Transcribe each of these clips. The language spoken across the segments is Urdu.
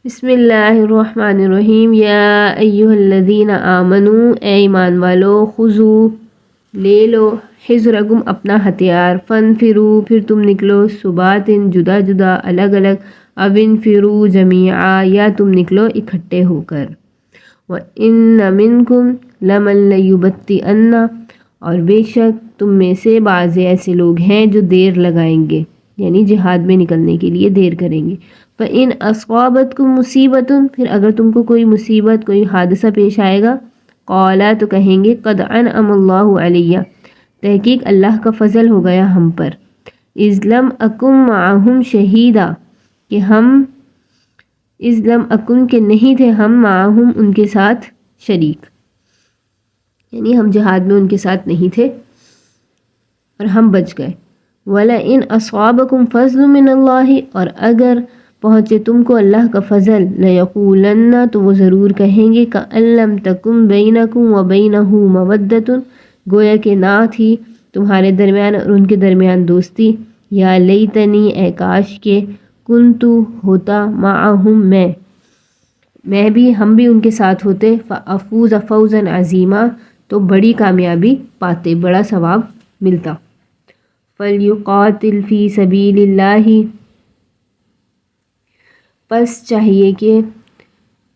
بسم اللہ الرحمن الرحیم۔ یا ایہا الذین آمنو، اے ایمان والو، خذو لے لو، حذرکم اپنا ہتھیار، فانفروا پھر تم نکلو، ثباتٍ جدا جدا الگ الگ، او انفروا جمیعا یا تم نکلو اکٹھے ہو کر۔ وَإِنَّ مِنکم لَمَن لَیُبَطِّئَنَّ اور بے شک تم میں سے بعض ایسے لوگ ہیں جو دیر لگائیں گے، یعنی جہاد میں نکلنے کے لیے دیر کریں گے۔ فَإِنْ أَصَابَتْكُمْ مُصِیبَةٌ پھر اگر تم کو کوئی مصیبت، کوئی حادثہ پیش آئے گا، قَالَا تو کہیں گے قَدْ أَنْعَمَ اللَّهُ عَلَيَّ تحقیق اللہ کا فضل ہو گیا ہم پر، إِذْ لَمْ أَكُنْ مَعَهُمْ شَہِیدًا کہ ہم إِذْ لَمْ أَكُنْ کہ نہیں تھے ہم معہم ان کے ساتھ شریک، یعنی ہم جہاد میں ان کے ساتھ نہیں تھے اور ہم بچ گئے۔ وَلَئِنْ أَصَابَكُمْ فَضْلٌ مِّنَ اللَّهِ اور اگر پہنچے تم کو اللہ کا فضل، لَيَقُولَنَّ تو وہ ضرور کہیں گے كَأَن لَّمْ تَكُن بَيْنَكُمْ وَبَيْنَهُ مَوَدَّةٌ گویا کہ نہ تھی تمہارے درمیان اور ان کے درمیان دوستی، یا لیتنی اے کاش کہ کنتو ہوتا معہم میں بھی، ہم بھی ان کے ساتھ ہوتے، فَأَفُوزَ فَوْزًا عَظِیمًا تو بڑی کامیابی پاتے، بڑا ثواب ملتا۔ فَلْيُقَاتِلْ فِي سَبِيلِ اللَّهِ پس چاہیے کہ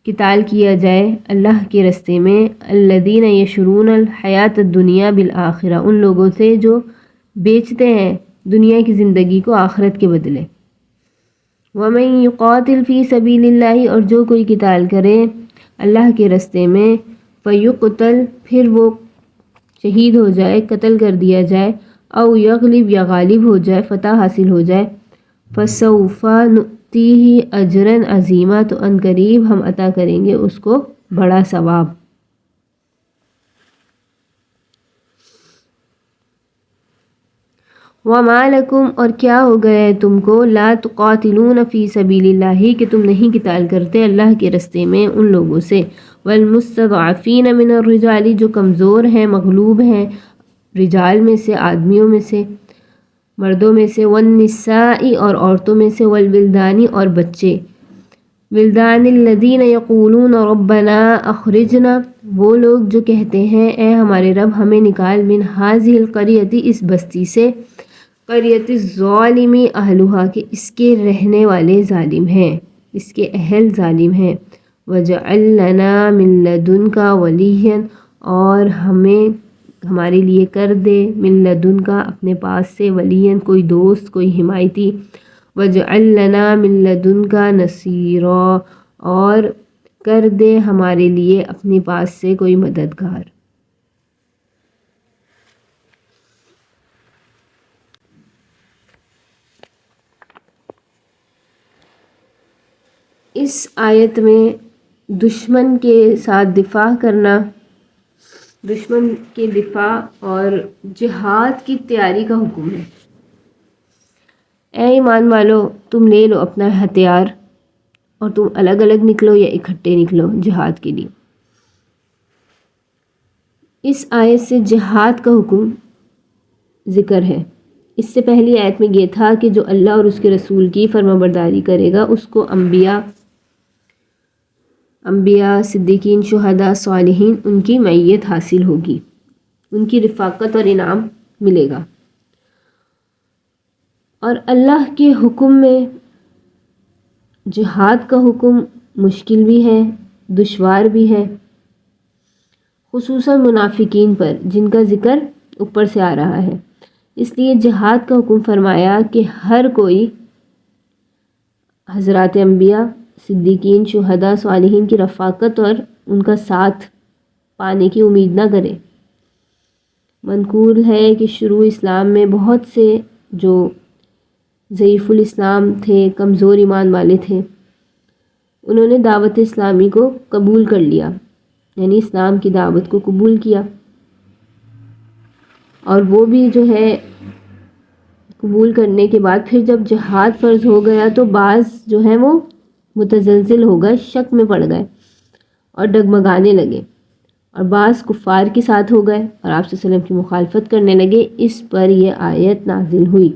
قتال کیا جائے اللہ کے راستے میں، الذین یشرون الحیات الدنیا بالآخرہ ان لوگوں سے جو بیچتے ہیں دنیا کی زندگی کو آخرت کے بدلے۔ وَمَن یقاتل فی سبیل اللہ اور جو کوئی قتال کرے اللہ کے راستے میں، فیقتل پھر وہ شہید ہو جائے، قتل کر دیا جائے، او یغلب یا غالب ہو جائے، فتح حاصل ہو جائے، فسوف نؤتیہ اجرا عظیما تو ان قریب ہم عطا کریں گے اس کو بڑا ثواب۔ وَمَا لَكُمْ اور کیا ہو گیا ہے تم کو، لا تقاتلون فی سبیل اللہ کہ تم نہیں قتال کرتے اللہ کے راستے میں ان لوگوں سے، والمستضعفین من الرجال جو کمزور ہیں، مغلوب ہیں رجال میں سے، آدمیوں میں سے، مردوں میں سے، والنساء اور عورتوں میں سے، والولدان اور بچے، ولدان الذین یقولون ربنا اخرجنا وہ لوگ جو کہتے ہیں اے ہمارے رب ہمیں نکال، من هذه القریۃ اس بستی سے، قریۃ الظالم اہلھا کہ اس کے رہنے والے ظالم ہیں، اس کے اہل ظالم ہیں، وجعل لنا من لدنک ولیا اور ہمیں ہمارے لیے کر دے، من لدنک اپنے پاس سے، ولیا کوئی دوست، کوئی حمایتی، وجعل لنا من لدنک نصیرا اور کر دے ہمارے لیے اپنے پاس سے کوئی مددگار۔ اس آیت میں دشمن کے ساتھ دفاع کرنا، دشمن کے دفاع اور جہاد کی تیاری کا حکم ہے۔ اے ایمان والو تم لے لو اپنا ہتھیار اور تم الگ الگ نکلو یا اکٹھے نکلو جہاد کے لیے۔ اس آیت سے جہاد کا حکم ذکر ہے۔ اس سے پہلی آیت میں یہ تھا کہ جو اللہ اور اس کے رسول کی فرمانبرداری کرے گا اس کو انبیاء، صدیقین، شہداء، صالحین ان کی معیت حاصل ہوگی، ان کی رفاقت اور انعام ملے گا۔ اور اللہ کے حکم میں جہاد کا حکم مشکل بھی ہے، دشوار بھی ہے، خصوصاً منافقین پر جن کا ذکر اوپر سے آ رہا ہے۔ اس لیے جہاد کا حکم فرمایا کہ ہر کوئی حضرات انبیاء، صدیقین، شہداء، صالحین کی رفاقت اور ان کا ساتھ پانے کی امید نہ کرے۔ منقول ہے کہ شروع اسلام میں بہت سے جو ضعیف الاسلام تھے، کمزور ایمان والے تھے، انہوں نے دعوت اسلامی کو قبول کر لیا، یعنی اسلام کی دعوت کو قبول کیا، اور وہ بھی جو ہے قبول کرنے کے بعد پھر جب جہاد فرض ہو گیا تو بعض جو ہیں وہ متزلزل ہو گئے، شک میں پڑ گئے اور ڈگمگانے لگے، اور بعض کفار کے ساتھ ہو گئے اور آپ صلی اللہ علیہ وسلم کی مخالفت کرنے لگے۔ اس پر یہ آیت نازل ہوئی۔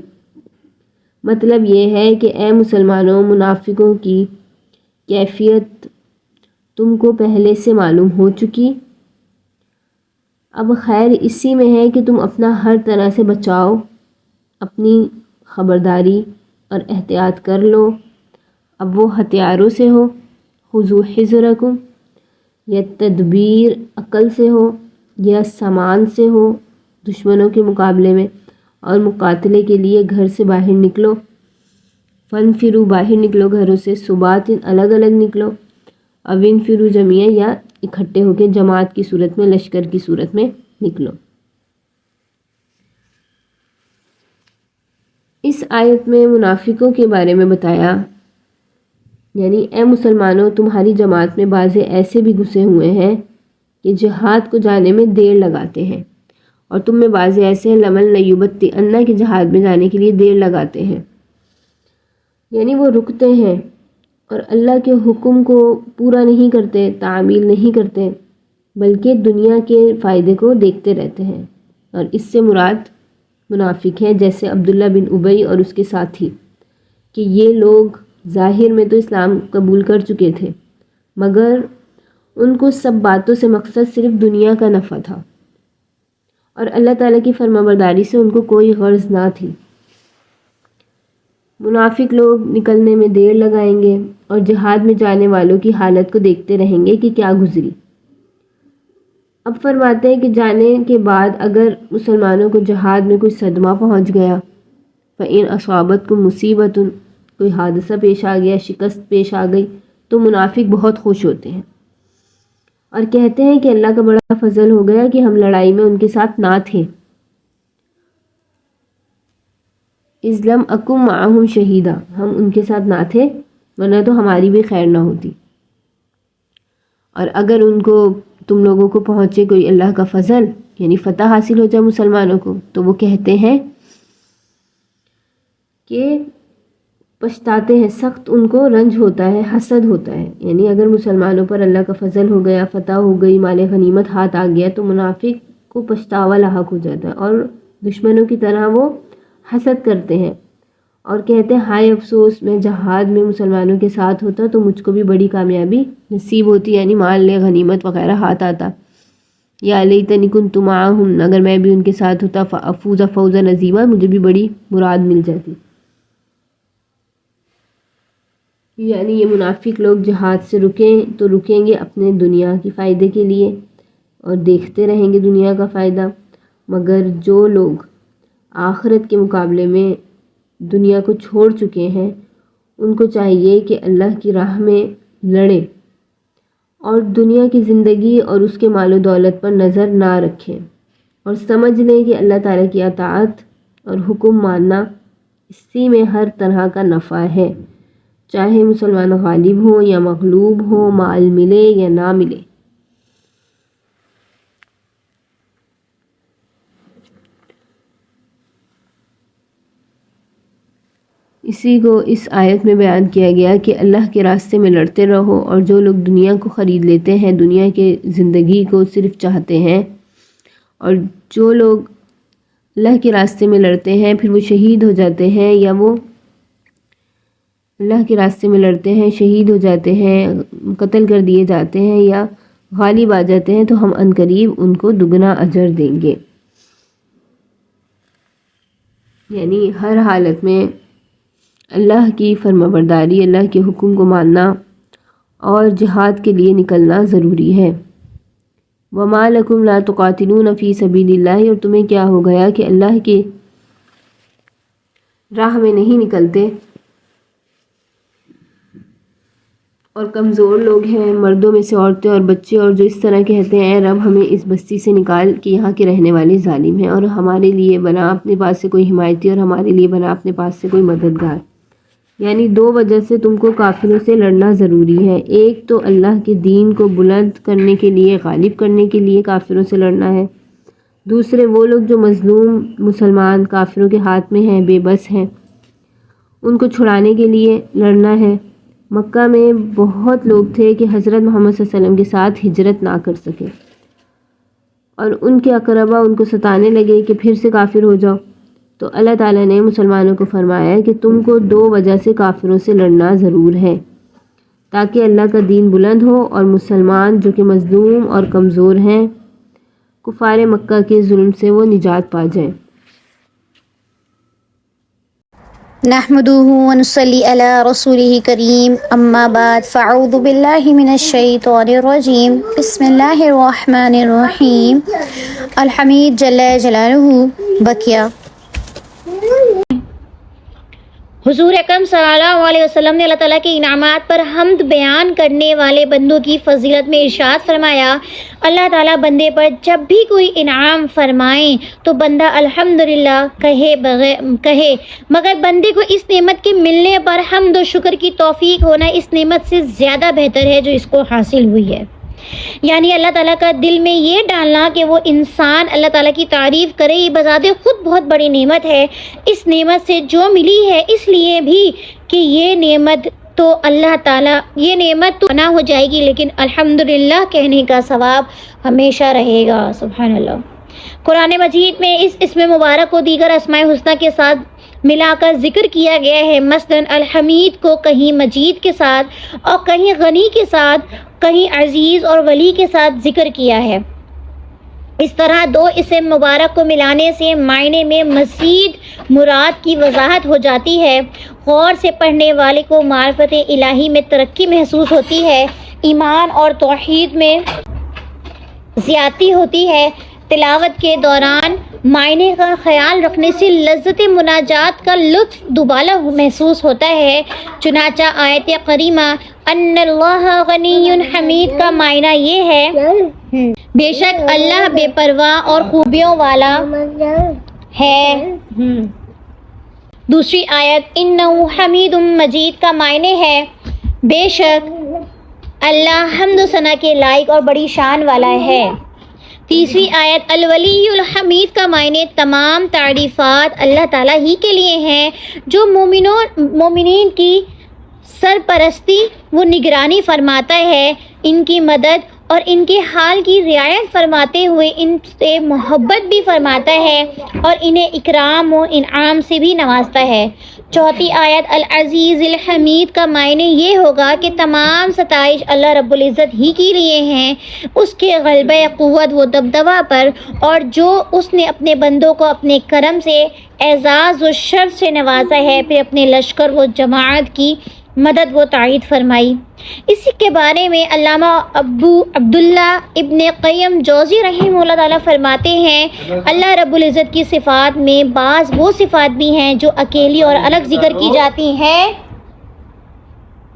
مطلب یہ ہے کہ اے مسلمانوں، منافقوں کی کیفیت تم کو پہلے سے معلوم ہو چکی۔ اب خیر اسی میں ہے کہ تم اپنا ہر طرح سے بچاؤ، اپنی خبرداری اور احتیاط کر لو۔ اب وہ ہتھیاروں سے ہو، خذوا حذرکم، یا تدبیر عقل سے ہو، یا سامان سے ہو دشمنوں کے مقابلے میں، اور مقاتلے کے لیے گھر سے باہر نکلو۔ فانفروا، باہر نکلو گھروں سے، ثبات، الگ الگ نکلو، او انفروا جميعا، یا اکٹھے ہو کے جماعت کی صورت میں، لشکر کی صورت میں نکلو۔ اس آیت میں منافقوں کے بارے میں بتایا، یعنی اے مسلمانوں تمہاری جماعت میں بعض ایسے بھی گھسے ہوئے ہیں کہ جہاد کو جانے میں دیر لگاتے ہیں، اور تم میں بعض ایسے ہیں لمن لیبطئن، کہ جہاد میں جانے کے لیے دیر لگاتے ہیں، یعنی وہ رکتے ہیں اور اللہ کے حکم کو پورا نہیں کرتے، تعمیل نہیں کرتے، بلکہ دنیا کے فائدے کو دیکھتے رہتے ہیں۔ اور اس سے مراد منافق ہیں، جیسے عبداللہ بن ابی اور اس کے ساتھی، کہ یہ لوگ ظاہر میں تو اسلام قبول کر چکے تھے، مگر ان کو سب باتوں سے مقصد صرف دنیا کا نفع تھا، اور اللہ تعالیٰ کی فرمانبرداری سے ان کو کوئی غرض نہ تھی۔ منافق لوگ نکلنے میں دیر لگائیں گے اور جہاد میں جانے والوں کی حالت کو دیکھتے رہیں گے کہ کیا گزری۔ اب فرماتے ہیں کہ جانے کے بعد اگر مسلمانوں کو جہاد میں کوئی صدمہ پہنچ گیا، فَإِنْ أَصَابَتْكُمْ مُصِیبَةٌ، کوئی حادثہ پیش آ گیا، شکست پیش آ گئی، تو منافق بہت خوش ہوتے ہیں اور کہتے ہیں کہ اللہ کا بڑا فضل ہو گیا کہ ہم لڑائی میں ان کے ساتھ نہ تھے، اِذْ لَمْ أَكُنْ مَعَهُمْ شَهِیدًا، ہم ان کے ساتھ نہ تھے ورنہ تو ہماری بھی خیر نہ ہوتی۔ اور اگر ان کو تم لوگوں کو پہنچے کوئی اللہ کا فضل، یعنی فتح حاصل ہو جائے مسلمانوں کو، تو وہ کہتے ہیں کہ پچھتاتے ہیں، سخت ان کو رنج ہوتا ہے، حسد ہوتا ہے، یعنی اگر مسلمانوں پر اللہ کا فضل ہو گیا، فتح ہو گئی، مال غنیمت ہاتھ آ گیا، تو منافق کو پچھتاوا لاحق ہو جاتا ہے اور دشمنوں کی طرح وہ حسد کرتے ہیں اور کہتے ہیں ہائے افسوس، میں جہاد میں مسلمانوں کے ساتھ ہوتا تو مجھ کو بھی بڑی کامیابی نصیب ہوتی، یعنی مال غنیمت وغیرہ ہاتھ آتا، یا لیتنی کنت معہم، اگر میں بھی ان کے ساتھ ہوتا، فافوز فوزا عظیما، مجھے بھی بڑی مراد مل جاتی۔ یعنی یہ منافق لوگ جہاد سے رکیں تو رکیں گے اپنے دنیا کی فائدے کے لیے اور دیکھتے رہیں گے دنیا کا فائدہ، مگر جو لوگ آخرت کے مقابلے میں دنیا کو چھوڑ چکے ہیں ان کو چاہیے کہ اللہ کی راہ میں لڑیں اور دنیا کی زندگی اور اس کے مال و دولت پر نظر نہ رکھیں، اور سمجھ لیں کہ اللہ تعالیٰ کی اطاعت اور حکم ماننا، اسی میں ہر طرح کا نفع ہے، چاہے مسلمان غالب ہوں یا مغلوب ہوں، مال ملے یا نہ ملے۔ اسی کو اس آیت میں بیان کیا گیا کہ اللہ کے راستے میں لڑتے رہو، اور جو لوگ دنیا کو خرید لیتے ہیں، دنیا کے زندگی کو صرف چاہتے ہیں، اور جو لوگ اللہ کے راستے میں لڑتے ہیں پھر وہ شہید ہو جاتے ہیں، یا وہ اللہ کے راستے میں لڑتے ہیں، شہید ہو جاتے ہیں، قتل کر دیے جاتے ہیں یا غالب آ جاتے ہیں، تو ہم عنقریب ان کو دگنا اجر دیں گے۔ یعنی ہر حالت میں اللہ کی فرمانبرداری، اللہ کے حکم کو ماننا اور جہاد کے لیے نکلنا ضروری ہے۔ وَمَا لَكُمْ لَا تُقَاتِلُونَ فِي سَبِيلِ اللَّهِ، اور تمہیں کیا ہو گیا کہ اللہ کے راہ میں نہیں نکلتے، اور کمزور لوگ ہیں، مردوں میں سے عورتیں اور بچے، اور جو اس طرح کہتے ہیں اے رب ہمیں اس بستی سے نکال کہ یہاں کے رہنے والے ظالم ہیں، اور ہمارے لیے بنا اپنے پاس سے کوئی حمایتی، اور ہمارے لیے بنا اپنے پاس سے کوئی مددگار۔ یعنی دو وجہ سے تم کو کافروں سے لڑنا ضروری ہے، ایک تو اللہ کے دین کو بلند کرنے کے لیے، غالب کرنے کے لیے کافروں سے لڑنا ہے، دوسرے وہ لوگ جو مظلوم مسلمان کافروں کے ہاتھ میں ہیں، بے بس ہیں، ان کو چھڑانے کے لیے لڑنا ہے۔ مکہ میں بہت لوگ تھے کہ حضرت محمد صلی اللہ علیہ وسلم کے ساتھ ہجرت نہ کر سکے، اور ان کے اقربا ان کو ستانے لگے کہ پھر سے کافر ہو جاؤ، تو اللہ تعالیٰ نے مسلمانوں کو فرمایا کہ تم کو دو وجہ سے کافروں سے لڑنا ضرور ہے۔ تاکہ اللہ کا دین بلند ہو اور مسلمان جو کہ مظلوم اور کمزور ہیں کفار مکہ کے ظلم سے وہ نجات پا جائیں۔ نحمده ونصلي على رسوله الكريم اما بعد فاعوذ بالله من الشيطان الرجيم بسم الله الرحمن الرحيم الحمید جل جلالہ بقیہ۔ حضور اکرم صلی اللہ علیہ وسلم نے اللہ تعالیٰ کے انعامات پر حمد بیان کرنے والے بندوں کی فضیلت میں ارشاد فرمایا، اللہ تعالیٰ بندے پر جب بھی کوئی انعام فرمائیں تو بندہ الحمدللہ کہے، مگر بندے کو اس نعمت کے ملنے پر حمد و شکر کی توفیق ہونا اس نعمت سے زیادہ بہتر ہے جو اس کو حاصل ہوئی ہے۔ یعنی اللہ تعالیٰ کا دل میں یہ ڈالنا کہ وہ انسان اللہ تعالیٰ کی تعریف کرے، یہ بذات خود بہت بڑی نعمت ہے۔ اس نعمت سے جو ملی ہے اس لیے بھی کہ یہ نعمت تو اللہ تعالیٰ، یہ نعمت تو نہ ہو جائے گی لیکن الحمدللہ کہنے کا ثواب ہمیشہ رہے گا۔ سبحان اللہ۔ قرآن مجید میں اس اسم مبارک کو دیگر اسماء حسنہ کے ساتھ ملا کر ذکر کیا گیا ہے۔ مثلاً الحمید کو کہیں مجید کے ساتھ اور کہیں غنی کے ساتھ، کہیں عزیز اور ولی کے ساتھ ذکر کیا ہے۔ اس طرح دو اسم مبارک کو ملانے سے معنی میں مزید مراد کی وضاحت ہو جاتی ہے۔ غور سے پڑھنے والے کو معرفت الہی میں ترقی محسوس ہوتی ہے، ایمان اور توحید میں زیادتی ہوتی ہے۔ تلاوت کے دوران معنی کا خیال رکھنے سے لذت مناجات کا لطف دوبالا محسوس ہوتا ہے۔ چنانچہ آیت کریمہ ان اللہ غنی حمید کا معنی یہ ہے، بے شک اللہ بے پرواہ اور خوبیوں والا ہے۔ دوسری آیت انہ حمید مجید کا معنی ہے، بے شک اللہ حمد و ثنا کے لائق اور بڑی شان والا ہے۔ تیسری آیت الولی الحمید کا معنی تمام تعریفات اللہ تعالیٰ ہی کے لیے ہیں، جو مومنین کی سرپرستی و نگرانی فرماتا ہے، ان کی مدد اور ان کے حال کی رعایت فرماتے ہوئے ان سے محبت بھی فرماتا ہے اور انہیں اکرام و انعام سے بھی نوازتا ہے۔ چوتھی آیت العزیز الحمید کا معنی یہ ہوگا کہ تمام ستائش اللہ رب العزت ہی کے لیے ہیں، اس کے غلبہ قوت و دبدبہ پر، اور جو اس نے اپنے بندوں کو اپنے کرم سے اعزاز و شرف سے نوازا ہے، پھر اپنے لشکر و جماعت کی مدد و تائید فرمائی۔ اسی کے بارے میں علامہ ابو عبداللہ ابن قیم جوزی رحمہ اللہ تعالیٰ فرماتے ہیں، اللہ رب العزت کی صفات میں بعض وہ صفات بھی ہیں جو اکیلی اور الگ ذکر کی جاتی ہیں،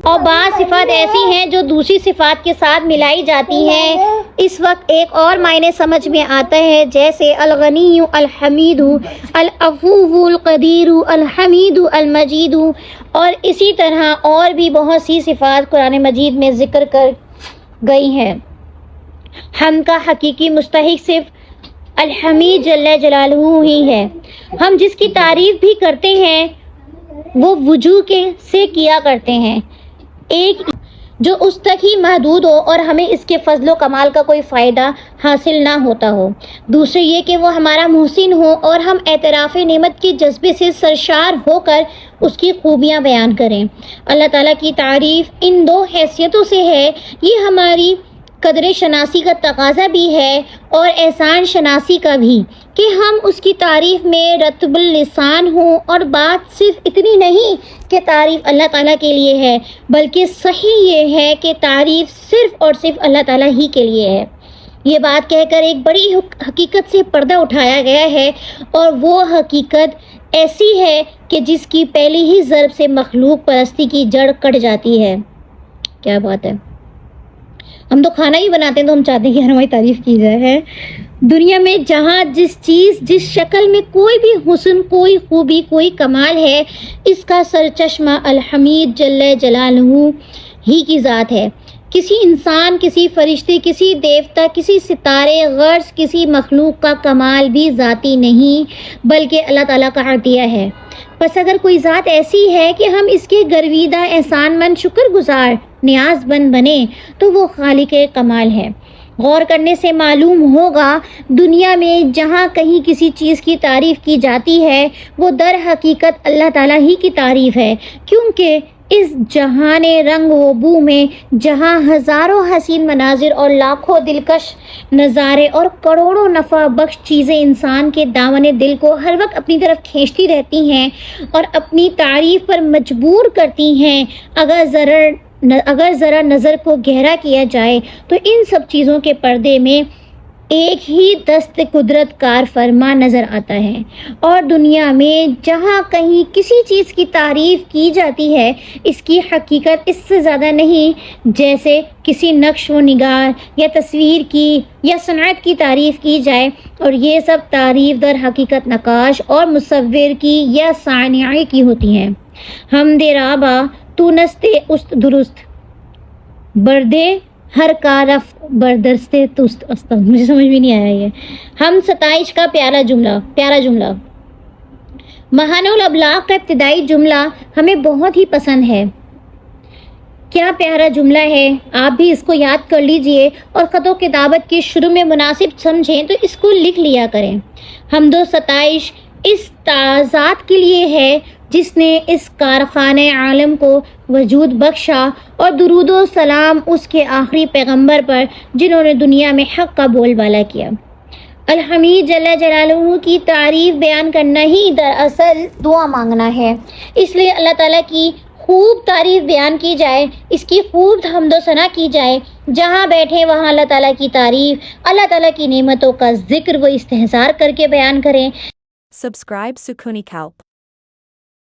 اور بعض صفات ایسی ہیں جو دوسری صفات کے ساتھ ملائی جاتی ہیں۔ اس وقت ایک اور معنی سمجھ میں آتا ہے، جیسے الغنی الحمید، العفو القدیر، الحمید المجید، اور اسی طرح اور بھی بہت سی صفات قرآن مجید میں ذکر کر گئی ہیں۔ حمد کا حقیقی مستحق صرف الحمید جل جلالہ ہی ہے۔ ہم جس کی تعریف بھی کرتے ہیں وہ وجوہ سے کیا کرتے ہیں، ایک جو اس تک ہی محدود ہو اور ہمیں اس کے فضل و کمال کا کوئی فائدہ حاصل نہ ہوتا ہو، دوسرے یہ کہ وہ ہمارا محسن ہو اور ہم اعتراف نعمت کے جذبے سے سرشار ہو کر اس کی خوبیاں بیان کریں۔ اللہ تعالیٰ کی تعریف ان دو حیثیتوں سے ہے، یہ ہماری قدر شناسی کا تقاضا بھی ہے اور احسان شناسی کا بھی، کہ ہم اس کی تعریف میں رطب اللسان ہوں، اور بات صرف اتنی نہیں کہ تعریف اللہ تعالیٰ کے لیے ہے، بلکہ صحیح یہ ہے کہ تعریف صرف اور صرف اللہ تعالیٰ ہی کے لیے ہے۔ یہ بات کہہ کر ایک بڑی حقیقت سے پردہ اٹھایا گیا ہے، اور وہ حقیقت ایسی ہے کہ جس کی پہلی ہی ضرب سے مخلوق پرستی کی جڑ کٹ جاتی ہے۔ کیا بات ہے! ہم تو کھانا ہی بناتے ہیں تو ہم چاہتے ہیں کہ ہماری تعریف کی جائے۔ دنیا میں جہاں جس چیز، جس شکل میں کوئی بھی حسن، کوئی خوبی، کوئی کمال ہے، اس کا سرچشمہ الحمید جل جلالہ ہی کی ذات ہے۔ کسی انسان، کسی فرشتے، کسی دیوتا، کسی ستارے، غرض کسی مخلوق کا کمال بھی ذاتی نہیں بلکہ اللہ تعالیٰ کا عطیہ ہے۔ بس اگر کوئی ذات ایسی ہے کہ ہم اس کے گرویدہ، احسان مند، شکر گزار، نیاز بند بنے تو وہ خالق کمال ہے۔ غور کرنے سے معلوم ہوگا دنیا میں جہاں کہیں کسی چیز کی تعریف کی جاتی ہے وہ در حقیقت اللہ تعالیٰ ہی کی تعریف ہے، کیونکہ اس جہان رنگ و بو میں جہاں ہزاروں حسین مناظر اور لاکھوں دلکش نظارے اور کروڑوں نفع بخش چیزیں انسان کے دامن دل کو ہر وقت اپنی طرف کھینچتی رہتی ہیں اور اپنی تعریف پر مجبور کرتی ہیں، اگر ذرا نظر کو گہرا کیا جائے تو ان سب چیزوں کے پردے میں ایک ہی دست قدرت کار فرما نظر آتا ہے، اور دنیا میں جہاں کہیں کسی چیز کی تعریف کی جاتی ہے اس کی حقیقت اس سے زیادہ نہیں جیسے کسی نقش و نگار یا تصویر کی یا صنعت کی تعریف کی جائے، اور یہ سب تعریف در حقیقت نقاش اور مصور کی یا صانع کی ہوتی ہیں۔ حمد رابا تو نستے است درست بردے ہر کارف بردستے تست مجھے سمجھ بھی نہیں آیا یہ۔ ہم ستائش کا پیارا جملہ مہان الابلاغ کا ابتدائی جملہ ہمیں بہت ہی پسند ہے۔ کیا پیارا جملہ ہے، آپ بھی اس کو یاد کر لیجئے اور خط و کتابت کی شروع میں مناسب سمجھیں تو اس کو لکھ لیا کریں۔ حمد و ستائش اس ذات کے لیے ہے جس نے اس کارخانہ عالم کو وجود بخشا، اور درود و سلام اس کے آخری پیغمبر پر جنہوں نے دنیا میں حق کا بول بالا کیا۔ الحمید جل جلالہ کی تعریف بیان کرنا ہی دراصل دعا مانگنا ہے، اس لیے اللہ تعالیٰ کی خوب تعریف بیان کی جائے، اس کی خوب حمد و ثنا کی جائے، جہاں بیٹھے وہاں اللہ تعالیٰ کی تعریف، اللہ تعالیٰ کی نعمتوں کا ذکر و استحضار کر کے بیان کریں۔ Subscribe Sukuni Kalp.